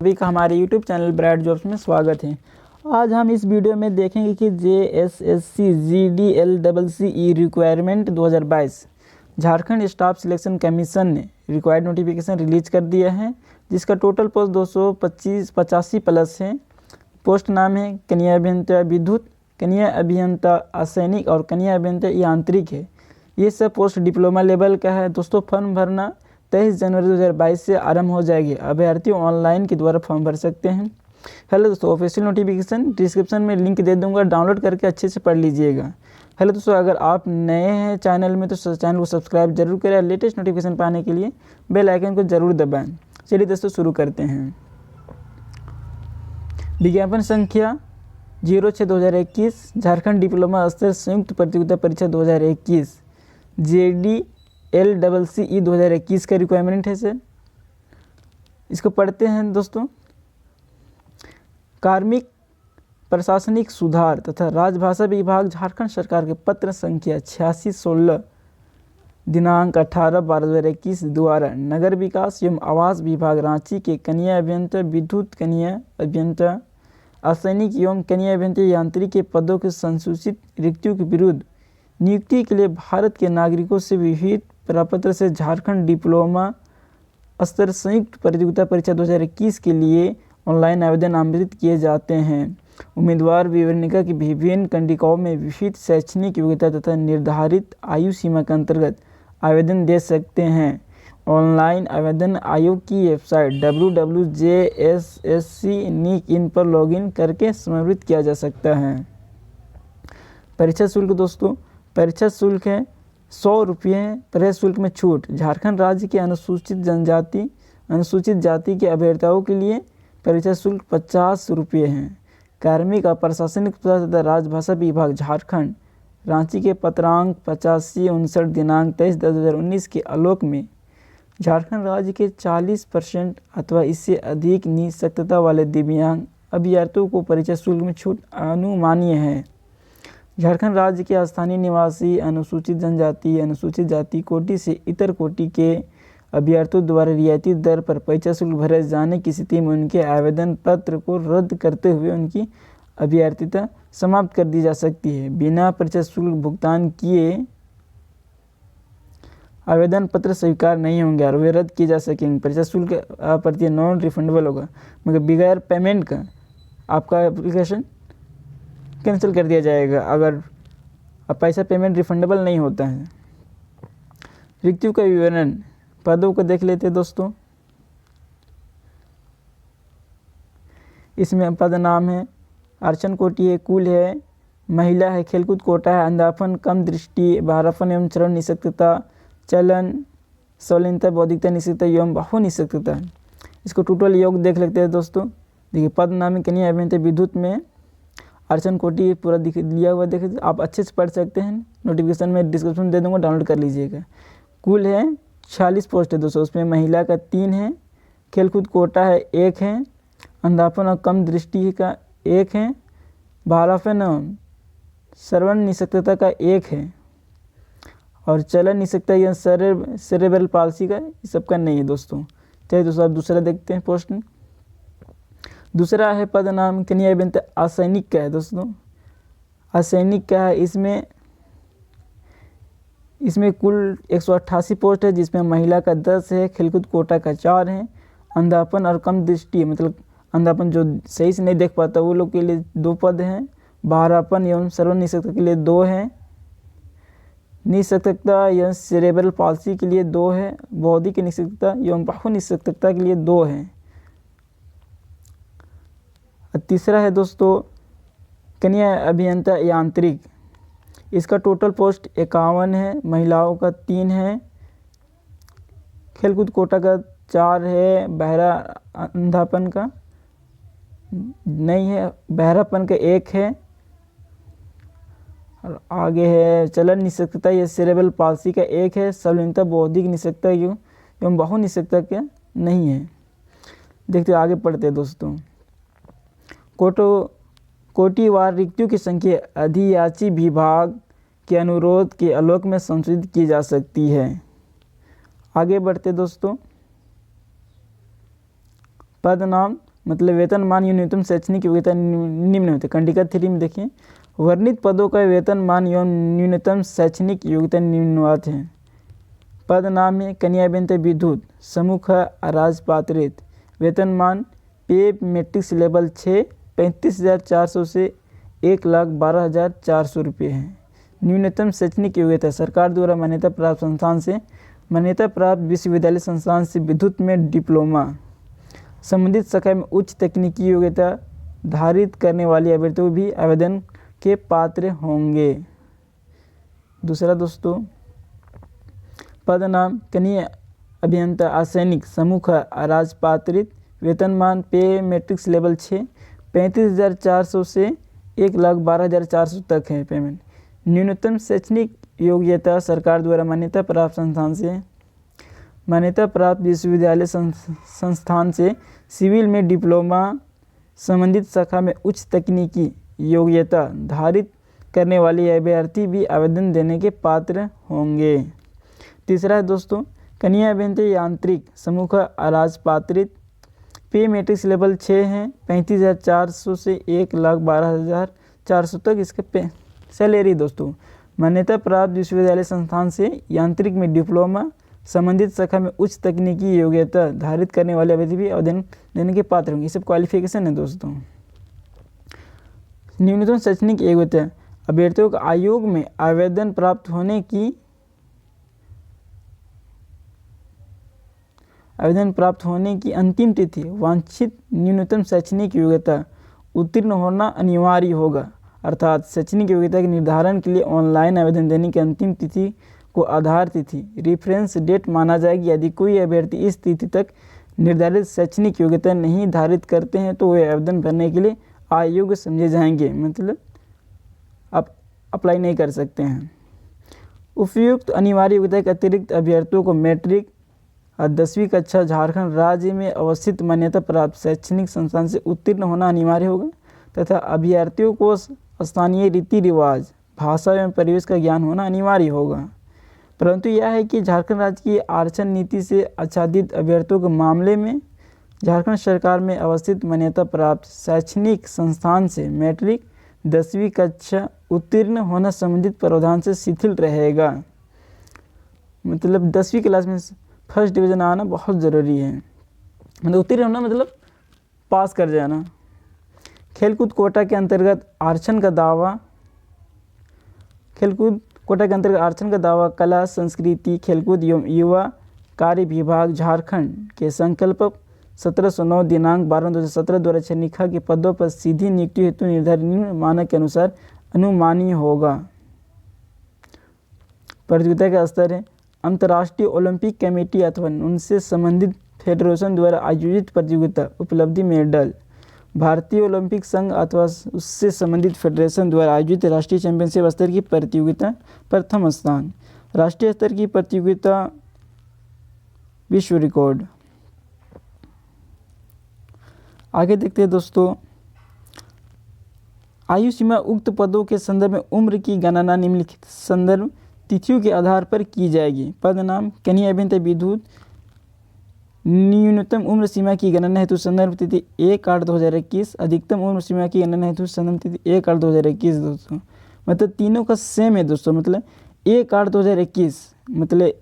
सभी का हमारे YouTube चैनल ब्राइट जॉब्स में स्वागत है। आज हम इस वीडियो में देखेंगे कि JSSC GDLCE requirement 2022 Jharkhand staff selection commission ने रिक्वायर्ड नोटिफिकेशन रिलीज कर दिया है, जिसका टोटल पोस्ट 285 प्लस है। पोस्ट नाम है कन्या अभियंता विद्युत, कन्या अभियंता असैनिक और कन्या अभियंता यांत्रिक है। ये सब पोस्ट डिप्लोमा लेवल का है। दोस्तों, फॉर्म भरना 23 जनवरी 2022 से आरंभ हो जाएगी। अभ्यर्थी ऑनलाइन के द्वारा फॉर्म भर सकते हैं। हेलो दोस्तों, ऑफिशियल नोटिफिकेशन डिस्क्रिप्शन में लिंक दे दूंगा, डाउनलोड करके अच्छे से पढ़ लीजिएगा। हेलो दोस्तों, अगर आप नए हैं चैनल में तो चैनल को सब्सक्राइब जरूर करें। लेटेस्ट नोटिफिकेशन पाने के लिए बेल आइकन को जरूर दबाएं। चलिए दोस्तों, शुरू करते हैं। विज्ञापन संख्या 06/2021 झारखंड डिप्लोमा स्तर संयुक्त प्रतियोगिता परीक्षा 2021 JDLCE 2021 का रिक्वायरमेंट है सर। इसको पढ़ते हैं दोस्तों। कार्मिक प्रशासनिक सुधार तथा राजभाषा विभाग झारखंड सरकार के पत्र संख्या 8616 दिनांक 18/12/2021 द्वारा नगर विकास एवं आवास विभाग रांची के कन्या अभियंता विद्युत, कन्या अभियंता असैनिक एवं कन्या अभियंता यांत्रिक के पदों के संसूचित रिक्तियों के विरुद्ध नियुक्ति के लिए भारत के नागरिकों से विविध प्रपत्र से झारखंड डिप्लोमा स्तर संयुक्त प्रतियोगिता परीक्षा 2021 के लिए ऑनलाइन आवेदन आमंत्रित किए जाते हैं। उम्मीदवार विवरणिका की विभिन्न कंडिकाओं में विविध शैक्षणिक योग्यता तथा निर्धारित आयु सीमा के अंतर्गत आवेदन दे सकते हैं। ऑनलाइन आवेदन आयोग की वेबसाइट www.jssc.nic.in पर लॉगिन करके समर्पित किया जा सकता है। परीक्षा शुल्क दोस्तों, परीक्षा शुल्क है 100 रुपये। प्रवेश शुल्क में छूट। झारखंड राज्य के अनुसूचित जाति के अभ्यर्थियों के लिए परीक्षा शुल्क 50 रुपये है। कार्मिक और प्रशासनिक तथा राजभाषा विभाग झारखंड रांची के पत्रांक 8559 दिनांक 23/10/2019 के आलोक में झारखंड राज्य के 40% अथवा इससे अधिक निःशक्तता वाले दिव्यांग अभ्यर्थियों को परीक्षा शुल्क में छूट अनुमानीय है। झारखंड राज्य के स्थानीय निवासी अनुसूचित जाति कोटि से इतर कोटि के अभ्यर्थियों द्वारा रियायती दर पर परीक्षा शुल्क भरे जाने की स्थिति में उनके आवेदन पत्र को रद्द करते हुए उनकी अभ्यर्थिता समाप्त कर दी जा सकती है। बिना परीक्षा शुल्क भुगतान किए आवेदन पत्र स्वीकार नहीं होंगे और वे रद्द किए जा सकेंगे। परीक्षा शुल्क प्रति नॉन रिफंडेबल होगा, मगर बगैर पेमेंट का आपका एप्लीकेशन कैंसिल कर दिया जाएगा अगर पैसा पेमेंट रिफंडेबल नहीं होता है। रिक्तियों का विवरण, पदों को देख लेते हैं दोस्तों। इसमें पद नाम है अर्चन कोटि है, कुल है, महिला है, खेलकूद कोटा है, अंधापन, कम दृष्टि, बहरापन एवं चरण निःशक्तता, चलन, सौलीनता, बौद्धिकता निःशक्तता एवं बाहु निःशक्तता। इसको टोटल योग देख लेते हैं दोस्तों। देखिए, पद नाम है कन्या अभियंता विद्युत में अर्चन कोटि पूरा दिया हुआ, देखिए आप अच्छे से पढ़ सकते हैं। नोटिफिकेशन में डिस्क्रिप्शन दे दूंगा, डाउनलोड कर लीजिएगा। कुल है 46 पोस्ट है दोस्तों। उसमें महिला का 3 है, खेलकूद कोटा है 1 है, अंधापन और कम दृष्टि का 1 है, बहरापन श्रवण निःशक्तता का 1 है और चलन निःशक्तता या सेरेब्रल पाल्सी का इस सब का नहीं है दोस्तों। चलिए दोस्तों, आप दूसरा देखते हैं पोस्ट। दूसरा है पद नाम कन्या अभियंता असैनिक का है दोस्तों। असैनिक का है, इसमें कुल 188 पोस्ट है, जिसमें महिला का 10 है, खेलकूद कोटा का 4 है, अंधापन और कम दृष्टि मतलब अंधापन जो सही से नहीं देख पाता वो लोग के लिए 2 पद हैं, बहरापन एवं श्रवण निःशक्तता के लिए 2 है, निःशक्तता एवं सेरेब्रल पाल्सी के लिए 2 है, बौद्धिक निःशक्तता एवं बाहु निःशक्तता के लिए 2 है। तीसरा है दोस्तों कन्या अभियंता यांत्रिक। इसका टोटल पोस्ट 51 है, महिलाओं का 3 है, खेलकूद कोटा का 4 है, बहरा अंधापन का नहीं है, बहरापन का 1 है और आगे है चलन निःशक्तता या सेरेब्रल पाल्सी का 1 है, सौलीनता बौद्धिक निःशक्तता एवं बाहु निःशक्तता का नहीं है। देखते आगे पढ़ते हैं दोस्तों। कोटिवार रिक्तियों की संख्या अधियाची विभाग के अनुरोध के आलोक में संशोधित की जा सकती है। आगे बढ़ते दोस्तों। पद नाम मतलब वेतनमान एवं न्यूनतम शैक्षणिक योग्यता निम्न होते। कंडिका 3 में देखिए, वर्णित पदों का वेतनमान एवं न्यूनतम शैक्षणिक योग्यता निम्नवत है। पद नाम है कन्या बेनते विद्युत समूह राजपात्रित, वेतनमान पे मैट्रिक्स लेवल 6 35,400 से 1,12,400 रुपये है। न्यूनतम शैक्षणिक योग्यता सरकार द्वारा मान्यता प्राप्त संस्थान से, मान्यता प्राप्त विश्वविद्यालय संस्थान से विद्युत में डिप्लोमा, संबंधित शाखा में उच्च तकनीकी योग्यता धारित करने वाले अभ्यर्थियों भी आवेदन के पात्र होंगे। दूसरा दोस्तों, पद नाम कनीय अभियंता असैनिक समूह राजपात्रित, वेतनमान पे मैट्रिक्स लेवल 6 35,400 से 1,12,400 तक है पेमेंट। न्यूनतम शैक्षणिक योग्यता सरकार द्वारा मान्यता प्राप्त संस्थान से, मान्यता प्राप्त विश्वविद्यालय संस्थान से सिविल में डिप्लोमा, संबंधित शाखा में उच्च तकनीकी योग्यता धारित करने वाले अभ्यर्थी भी आवेदन देने के पात्र होंगे। तीसरा है दोस्तों, कन्या अभियंता यांत्रिक समूह राजपात्रित, पे मैट्रिक्स लेवल 6 है 35,400 से 1,12,400 तक इसका पे सैलरी। दोस्तों, मान्यता प्राप्त विश्वविद्यालय संस्थान से यांत्रिक में डिप्लोमा, संबंधित शाखा में उच्च तकनीकी योग्यता धारित करने वाले अभ्यर्थी भी आवेदन देने के पात्र होंगे। ये सब क्वालिफिकेशन है दोस्तों। न्यूनतम शैक्षणिक योग्यता अभ्यर्थियों को आयोग में आवेदन प्राप्त होने की अंतिम तिथि वांछित न्यूनतम शैक्षणिक योग्यता उत्तीर्ण होना अनिवार्य होगा। अर्थात शैक्षणिक योग्यता के निर्धारण के लिए ऑनलाइन आवेदन देने की अंतिम तिथि को आधार तिथि रेफरेंस डेट माना जाएगी। यदि कोई अभ्यर्थी इस तिथि तक निर्धारित शैक्षणिक योग्यता नहीं धारित करते हैं तो वे आवेदन भरने के लिए अयोग्य समझे जाएंगे, मतलब आप अप्लाई नहीं कर सकते हैं। उपयुक्त अनिवार्य योग्यता के अतिरिक्त अभ्यर्थियों को मैट्रिक और 10वीं कक्षा झारखंड राज्य में अवस्थित मान्यता प्राप्त शैक्षणिक संस्थान से उत्तीर्ण होना अनिवार्य होगा तथा अभ्यर्थियों को स्थानीय रीति रिवाज, भाषा एवं परिवेश का ज्ञान होना अनिवार्य होगा। परंतु यह है कि झारखंड राज्य की आरक्षण नीति से आच्छादित अभ्यर्थियों के मामले में झारखंड सरकार में अवस्थित मान्यता प्राप्त शैक्षणिक संस्थान से मैट्रिक 10वीं कक्षा उत्तीर्ण होना संबंधित प्रावधान से शिथिल रहेगा। मतलब 10वीं क्लास में फर्स्ट डिवीज़न आना बहुत ज़रूरी है, मतलब उत्तीर्ण होना मतलब पास कर जाना। खेलकूद कोटा के अंतर्गत आरक्षण का दावा, खेलकूद कोटा के अंतर्गत आरक्षण का दावा कला संस्कृति खेलकूद एवं युवा कार्य विभाग झारखंड के संकल्प 1709 दिनांक 12/2017 द्वारा चयनिका के पदों पर सीधी नियुक्ति हेतु निर्धारित मानक के अनुसार अनुमानीय होगा। प्रतियोगिता का स्तर है अंतर्राष्ट्रीय ओलंपिक कमेटी अथवा उनसे संबंधित फेडरेशन द्वारा आयोजित प्रतियोगिता उपलब्धि मेडल, भारतीय ओलंपिक संघ अथवा उससे संबंधित फेडरेशन द्वारा आयोजित राष्ट्रीय चैंपियनशिप स्तर की प्रतियोगिता प्रथम स्थान, राष्ट्रीय स्तर की प्रतियोगिता विश्व रिकॉर्ड। आगे देखते हैं दोस्तों, आयु सीमा उक्त पदों के संदर्भ में उम्र की गणना निम्नलिखित संदर्भ तिथियों के आधार पर की जाएगी। पद नाम कन्या अभियंता विद्युत, न्यूनतम उम्र सीमा की गणना हेतु संदर्भ तिथि 1/8/2021, अधिकतम उम्र सीमा की गणना हेतु संदर्भ तिथि 1/8/2021। दोस्तों मतलब तीनों का सेम है दोस्तों, मतलब 1/8/2021 मतलब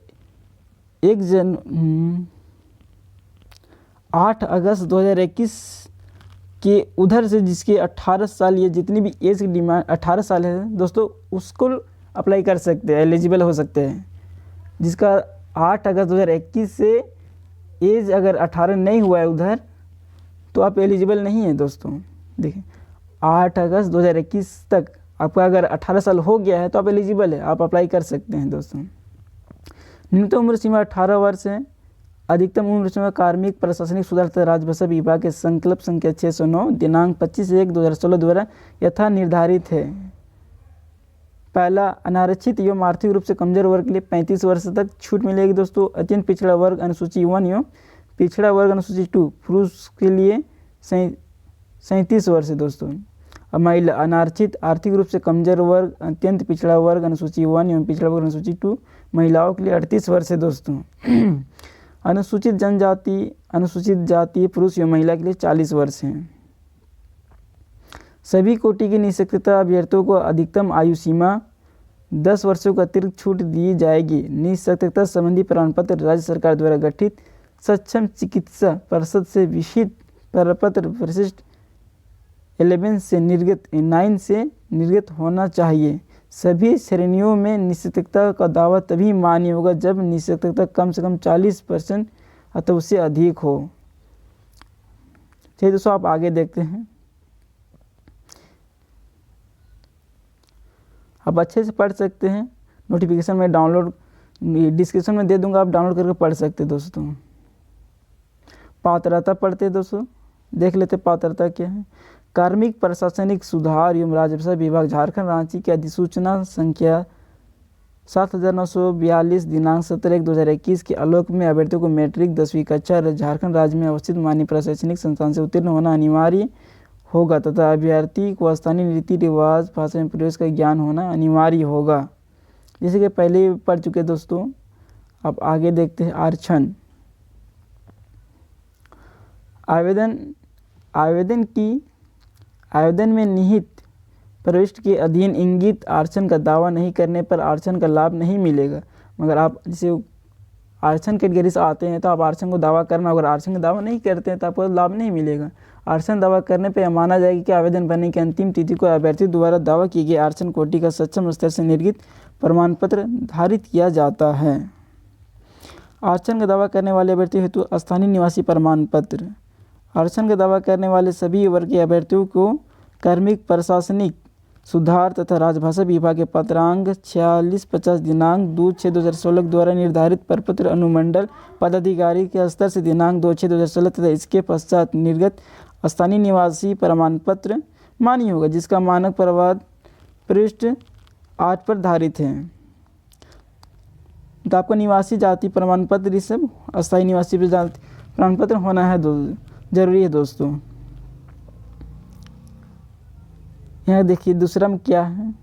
8 अगस्त 2021 के उधर से जिसके 18 साल या जितनी भी एज की डिमांड 18 साल है दोस्तों उसको अप्लाई कर सकते हैं, एलिजिबल हो सकते हैं। जिसका 8 अगस्त 2021 से एज अगर 18 नहीं हुआ है उधर तो आप एलिजिबल नहीं है दोस्तों। देखिए 8 अगस्त 2021 तक आपका अगर 18 साल हो गया है तो आप एलिजिबल है, आप अप्लाई कर सकते हैं दोस्तों। न्यूनतम उम्र सीमा 18 वर्ष है, अधिकतम उम्र सीमा कार्मिक प्रशासनिक सुधार तथा राजभाषा विभाग के संकल्प संख्या 609 दिनांक 25/1/2016 द्वारा यथा निर्धारित है। पहला, अनारक्षित एवं आर्थिक रूप से कमजोर वर्ग के लिए 35 वर्ष तक छूट मिलेगी दोस्तों। अत्यंत पिछड़ा वर्ग अनुसूची 1 एवं पिछड़ा वर्ग अनुसूची 2 पुरुष के लिए 37 वर्ष है दोस्तों। अब महिला, अनारक्षित आर्थिक रूप से कमजोर वर्ग अत्यंत पिछड़ा वर्ग अनुसूची 1 एवं पिछड़ा वर्ग अनुसूची 2 महिलाओं के लिए 38 वर्ष है दोस्तों। अनुसूचित जनजाति, अनुसूचित जाति पुरुष एवं महिला के लिए 40 वर्ष हैं। सभी कोटि के निःशक्तता अभ्यर्थियों को अधिकतम आयु सीमा 10 वर्षों का अतिरिक्त छूट दी जाएगी। निःशक्तता संबंधी प्रमाण पत्र राज्य सरकार द्वारा गठित सक्षम चिकित्सा परिषद से विहित प्रपत्र विशिष्ट 11 से निर्गत 9 से निर्गत होना चाहिए। सभी श्रेणियों में निःशक्तता का दावा तभी मान्य होगा जब निःशक्तता कम से कम 40% अथवा उससे अधिक हो। चलिए दोस्तों आप आगे देखते हैं। आप अच्छे से पढ़ सकते हैं, नोटिफिकेशन में डाउनलोड डिस्क्रिप्शन में दे दूंगा, आप डाउनलोड करके पढ़ सकते हैं दोस्तों। पात्रता पढ़ते हैं दोस्तों, देख लेते पात्रता क्या है। कार्मिक प्रशासनिक सुधार एवं राजस्व विभाग झारखंड रांची की अधिसूचना संख्या 7942 दिनांक 17/1/2021 के आलोक में अभ्यर्थियों को मैट्रिक 10वीं कक्षा झारखंड राज्य में अवस्थित मान्य प्रशासनिक संस्थान से उत्तीर्ण होना अनिवार्य होगा तथा अभ्यर्थी को स्थानीय रीति रिवाज भाषा में प्रवेश का ज्ञान होना अनिवार्य होगा। जैसे कि पहले ही पढ़ चुके दोस्तों। अब आगे देखते हैं आरक्षण। आवेदन में निहित प्रविष्टि के अधीन इंगित आरक्षण का दावा नहीं करने पर आरक्षण का लाभ नहीं मिलेगा। मगर आप जैसे आरक्षण कैटेगरी से आते हैं तो आप आरक्षण को दावा करना, अगर आरक्षण का दावा नहीं करते हैं तो आपको लाभ नहीं मिलेगा। आरक्षण दावा करने पर माना जाएगा कि आवेदन भरने की अंतिम तिथि को अभ्यर्थी द्वारा दावा किए गए आरक्षण कोटि का सक्षम स्तर से निर्गत प्रमाण पत्र धारित किया जाता है। आरक्षण का दावा करने वाले अभ्यर्थी हेतु स्थानीय निवासी प्रमाण पत्र। आरक्षण का दावा करने वाले सभी वर्ग के अभ्यर्थियों को कार्मिक प्रशासनिक सुधार तथा राजभाषा विभाग के पत्रांक 4650 दिनांक 2/6/2016 द्वारा निर्धारित प्रपत्र अनुमंडल पदाधिकारी के स्तर से दिनांक 2/6/2016 तथा इसके पश्चात निर्गत स्थानीय निवासी प्रमाण पत्र मान्य होगा, जिसका मानक प्रवाद पृष्ठ 8 पर धारित है। तो आपका निवासी जाति प्रमाण पत्र, ये सब अस्थायी निवासी जाति प्रमाण पत्र होना है जरूरी है दोस्तों। यहाँ देखिए दूसरा में क्या है,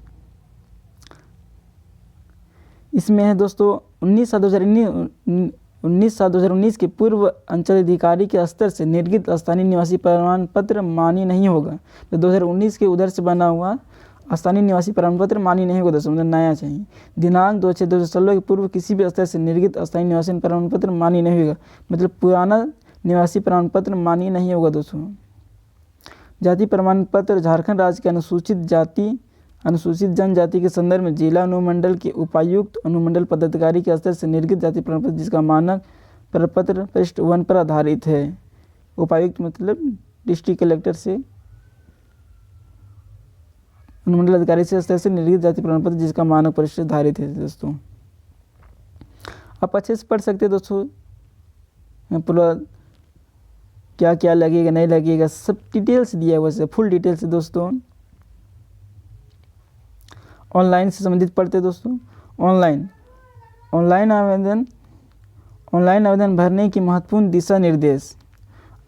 इसमें है दोस्तों 19/7/2019 के पूर्व अंचल अधिकारी के स्तर से निर्गत स्थानीय निवासी प्रमाण पत्र मान्य नहीं होगा। तो 2019 के उधर से बना हुआ स्थानीय निवासी प्रमाण पत्र मान्य नहीं होगा दोस्तों, मतलब नया चाहिए। दिनांक 2/6/2016 के पूर्व किसी भी स्तर से निर्गत स्थानीय निवासी प्रमाण पत्र मान्य नहीं होगा, मतलब पुराना निवासी प्रमाण पत्र मान्य नहीं होगा दोस्तों। जाति प्रमाण पत्र झारखंड राज्य के अनुसूचित जाति अनुसूचित जनजाति के संदर्भ में जिला अनुमंडल के उपायुक्त अनुमंडल पदाधिकारी के स्तर से निर्गत जाति प्रमाण पत्र, जिसका मानक प्रपत्र पृष्ठ 1 पर आधारित है। उपायुक्त मतलब डिस्ट्रिक्ट कलेक्टर से अनुमंडल अधिकारी से स्तर से निर्गत जाति प्रमाण पत्र, जिसका मानक पृष्ठ आधारित है दोस्तों। आप अच्छे से पढ़ सकते हैं दोस्तों, पूरा क्या क्या लगेगा नहीं लगेगा सब डिटेल्स दिया हुआ है, फुल डिटेल्स दोस्तों। ऑनलाइन से संबंधित पढ़ते दोस्तों। ऑनलाइन आवेदन भरने की महत्वपूर्ण दिशा निर्देश।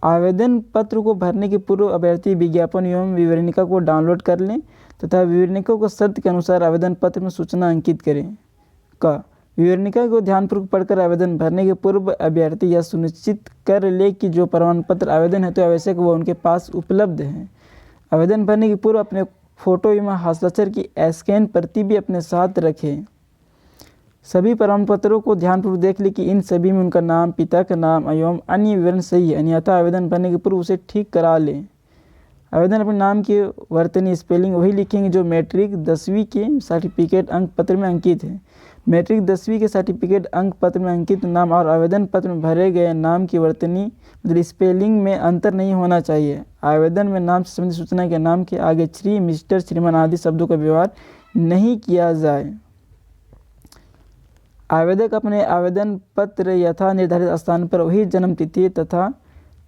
आवेदन पत्र को भरने के पूर्व अभ्यर्थी विज्ञापन एवं विवरणिका को डाउनलोड कर लें तथा विवरणिका को शर्त के अनुसार आवेदन पत्र में सूचना अंकित करें। विवरणिका को ध्यानपूर्वक पढ़कर आवेदन भरने के पूर्व अभ्यर्थी यह सुनिश्चित कर ले कि जो प्रमाण पत्र आवेदन हेतु आवश्यक वो उनके पास उपलब्ध है। आवेदन भरने के पूर्व अपने फोटो एवं हस्ताक्षर की स्कैन प्रति भी अपने साथ रखें। सभी प्रमाण पत्रों को ध्यानपूर्वक देख लें कि इन सभी में उनका नाम, पिता का नाम एवं अन्य विवरण सही है, अन्यथा आवेदन भरने के पूर्व उसे ठीक करा लें। आवेदन अपने नाम की वर्तनी स्पेलिंग वही लिखेंगे जो मैट्रिक 10वीं के सर्टिफिकेट अंक पत्र में अंकित है। मैट्रिक 10वीं के सर्टिफिकेट अंक पत्र में अंकित नाम और आवेदन पत्र में भरे गए नाम की वर्तनी मतलब स्पेलिंग में अंतर नहीं होना चाहिए। आवेदन में नाम से संबंधित सूचना के नाम के आगे श्री, मिस्टर, श्रीमान आदि शब्दों का व्यवहार नहीं किया जाए। आवेदक अपने आवेदन पत्र यथा निर्धारित स्थान पर वही जन्म तिथि तथा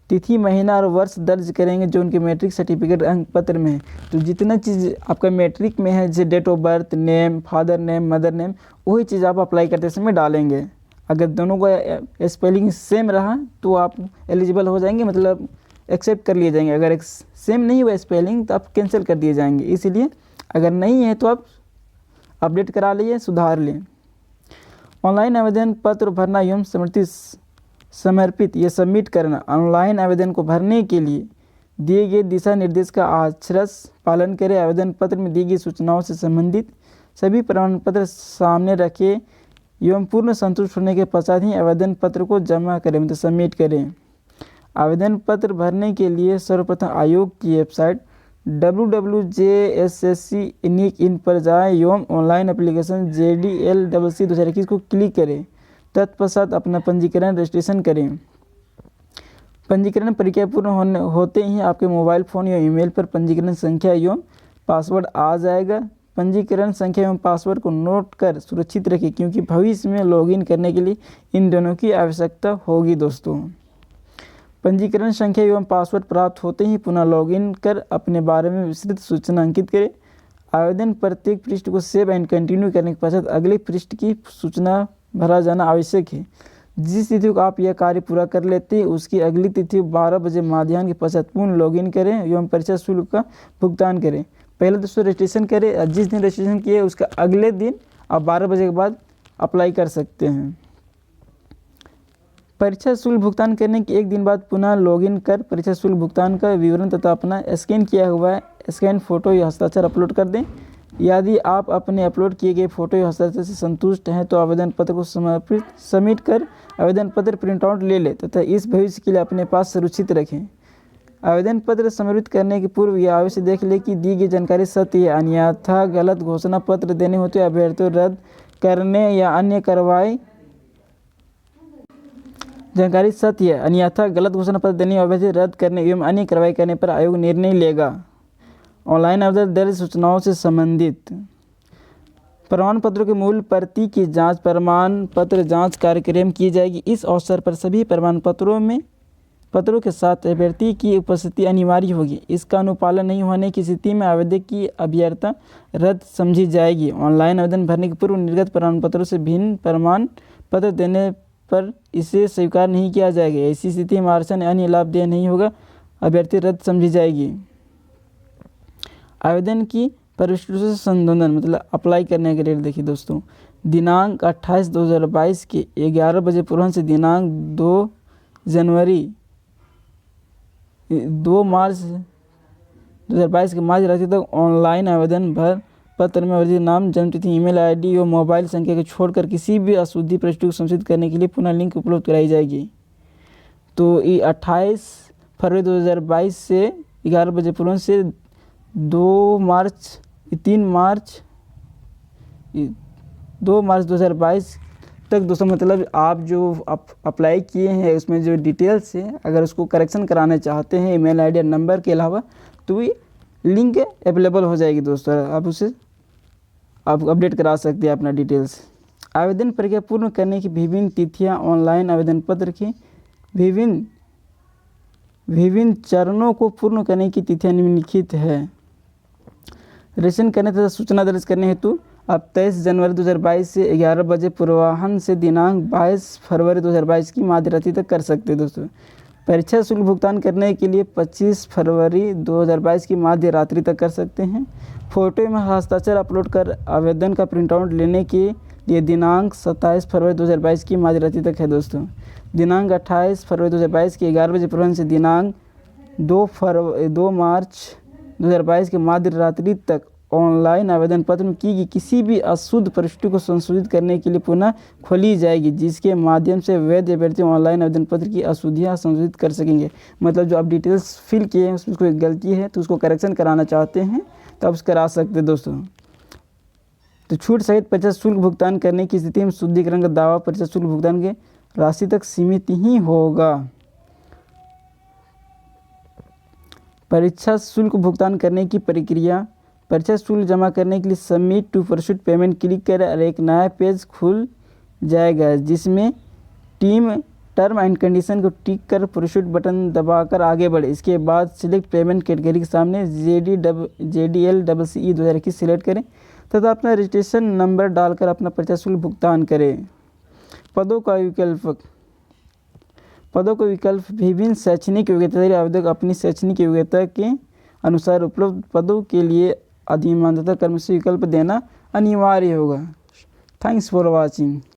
तिथि, महीना और वर्ष दर्ज करेंगे जो उनके मैट्रिक सर्टिफिकेट अंक पत्र में है। तो जितना चीज़ आपका मैट्रिक में है जैसे date of birth, name, father name, mother name, वही चीज़ आप अप्लाई करते समय डालेंगे। अगर दोनों का स्पेलिंग सेम रहा तो आप एलिजिबल हो जाएंगे, मतलब एक्सेप्ट कर लिए जाएंगे। अगर एक सेम नहीं हुआ स्पेलिंग तो आप कैंसिल कर दिए जाएंगे। इसीलिए अगर नहीं है तो आप अपडेट करा लीजिए, सुधार लें। ऑनलाइन आवेदन पत्र भरना एवं समर्पित या सबमिट करना। ऑनलाइन आवेदन को भरने के लिए दिए गए दिशा निर्देश का अक्षरश पालन करें। आवेदन पत्र में दी गई सूचनाओं से संबंधित सभी प्रमाण पत्र सामने रखें एवं पूर्ण संतुष्ट होने के पश्चात ही आवेदन पत्र को जमा करें, मतलब सबमिट करें। आवेदन पत्र भरने के लिए सर्वप्रथम आयोग की वेबसाइट www.jssc.in पर जाएं एवं ऑनलाइन एप्लीकेशन JDLCC 2021 को क्लिक करें। तत्पश्चात अपना पंजीकरण रजिस्ट्रेशन करें। पंजीकरण प्रक्रिया पूर्ण होते ही आपके मोबाइल फ़ोन या ईमेल पर पंजीकरण संख्या एवं पासवर्ड आ जाएगा। पंजीकरण संख्या एवं पासवर्ड को नोट कर सुरक्षित रखें, क्योंकि भविष्य में लॉगिन करने के लिए इन दोनों की आवश्यकता होगी दोस्तों। पंजीकरण संख्या एवं पासवर्ड प्राप्त होते ही पुनः लॉगिन कर अपने बारे में विस्तृत सूचना अंकित करें। आवेदन प्रत्येक पृष्ठ को सेव एंड कंटिन्यू करने के पश्चात अगले पृष्ठ की सूचना भरा जाना आवश्यक है। जिस तिथि को आप यह कार्य पूरा कर लेते हैं उसकी अगली तिथि 12 बजे मध्याह्न के पश्चात पुनः लॉगिन करें एवं परीक्षा शुल्क का भुगतान करें। पहले दोस्तों रजिस्ट्रेशन करें और जिस दिन रजिस्ट्रेशन किए उसका अगले दिन आप 12 बजे के बाद अप्लाई कर सकते हैं। परीक्षा शुल्क भुगतान करने के एक दिन बाद पुनः लॉगिन कर परीक्षा शुल्क भुगतान का विवरण तथा अपना स्कैन किया हुआ स्कैन फोटो या हस्ताक्षर अपलोड कर दें। यदि आप अपने अपलोड किए गए फोटो या हस्ताक्षर से संतुष्ट हैं तो आवेदन पत्र को सबमिट कर आवेदन पत्र प्रिंट आउट ले लें तथा इस भविष्य के लिए अपने पास सुरक्षित रखें। आवेदन पत्र समर्पित करने के पूर्व यह अवश्य देख लें कि दी गई जानकारी सत्य है, अन्यथा गलत घोषणा पत्र देने होते अभ्यर्थियों रद्द करने या अन्य कार्रवाई जानकारी सत्य है, अन्यथा गलत घोषणा पत्र देने अभ्यर्थी रद्द करने एवं अन्य कार्रवाई करने पर आयोग निर्णय लेगा। ऑनलाइन आवेदन दर्ज सूचनाओं से संबंधित प्रमाण पत्रों के मूल प्रति की जांच प्रमाण पत्र जांच कार्यक्रम की जाएगी। इस अवसर पर सभी प्रमाण पत्रों के साथ अभ्यर्थी की उपस्थिति अनिवार्य होगी। इसका अनुपालन नहीं होने की स्थिति में आवेदक की अभ्यर्थना रद्द समझी जाएगी। ऑनलाइन आवेदन भरने के पूर्व निर्गत प्रमाण पत्रों से भिन्न प्रमाण पत्र देने पर इसे स्वीकार नहीं किया जाएगा। ऐसी स्थिति में आरक्षण अन्य लाभ देय नहीं होगा, अभ्यर्थी रद्द समझी जाएगी। आवेदन की प्रविष्टियों से संशोधन मतलब अप्लाई करने के लिए देखिए दोस्तों, दिनांक 28/2022 के 11 बजे पूर्व से दिनांक 2 मार्च 2022 के मध्य रात्रि तक ऑनलाइन आवेदन भर पत्र में वर्जित नाम, जन्मतिथि, ईमेल आईडी और मोबाइल संख्या को छोड़कर किसी भी अशुद्धि प्रविष्टि को संशोधित करने के लिए पुनः लिंक उपलब्ध कराई जाएगी। तो ये 28 फरवरी 2022 से 11 बजे पूर्व से 2 मार्च 2022 तक दोस्तों, मतलब आप जो अप्लाई किए हैं उसमें जो डिटेल्स है अगर उसको करेक्शन कराना चाहते हैं ईमेल आईडी और नंबर के अलावा तो ये लिंक अवेलेबल हो जाएगी दोस्तों, आप उसे आप अपडेट करा सकते हैं अपना डिटेल्स। आवेदन प्रक्रिया पूर्ण करने की विभिन्न तिथियां ऑनलाइन आवेदन पत्र की विभिन्न चरणों को पूर्ण करने की तिथियां निम्नलिखित है। रजिस्ट्रेशन करने तथा सूचना दर्ज करने हेतु आप 23 जनवरी 2022 से 11 बजे पूर्वाह्न से दिनांक 22 फरवरी 2022 की मध्यरात्रि तक कर सकते हैं दोस्तों। परीक्षा शुल्क भुगतान करने के लिए 25 फरवरी 2022 की मध्य रात्रि तक कर सकते हैं। फोटो में हस्ताक्षर अपलोड कर आवेदन का प्रिंट आउट लेने के लिए दिनांक 27 फरवरी 2022 की मध्य रात्रि तक है दोस्तों। दिनांक 28 फरवरी 2022 के 11 बजे पूर्व से दिनांक 2 मार्च 2022 के मध्य रात्रि तक ऑनलाइन आवेदन पत्र में की गई किसी भी अशुद्ध प्रविष्टि को संशोधित करने के लिए पुनः खोली जाएगी, जिसके माध्यम से वैध अभ्यर्थी ऑनलाइन आवेदन पत्र की अशुद्धियां संशोधित कर सकेंगे। मतलब जो आप डिटेल्स फिल किए हैं उसमें कोई गलती है तो उसको करेक्शन कराना चाहते हैं तो आप करा सकते हैं दोस्तों। तो छूट सहित परीक्षा शुल्क भुगतान करने की स्थिति में शुद्धिकरण का दावा परीक्षा शुल्क भुगतान के राशि तक सीमित ही होगा। परीक्षा शुल्क भुगतान करने की प्रक्रिया, परीक्षा शुल्क जमा करने के लिए submit to proceed payment click करें और एक नया पेज खुल जाएगा जिसमें टर्म एंड कंडीशन को टिक कर प्रोसीड बटन दबाकर आगे बढ़े। इसके बाद सिलेक्ट पेमेंट कैटेगरी के सामने JDLCC 2021 सिलेक्ट करें तथा अपना रजिस्ट्रेशन नंबर डालकर अपना परीक्षा शुल्क भुगतान करें। पदों का विकल्प विभिन्न शैक्षणिक योग्यता आवेदक अपनी शैक्षणिक योग्यता के अनुसार उपलब्ध पदों के लिए अधिमानतः कर्मचारी विकल्प देना अनिवार्य होगा। Thanks for watching.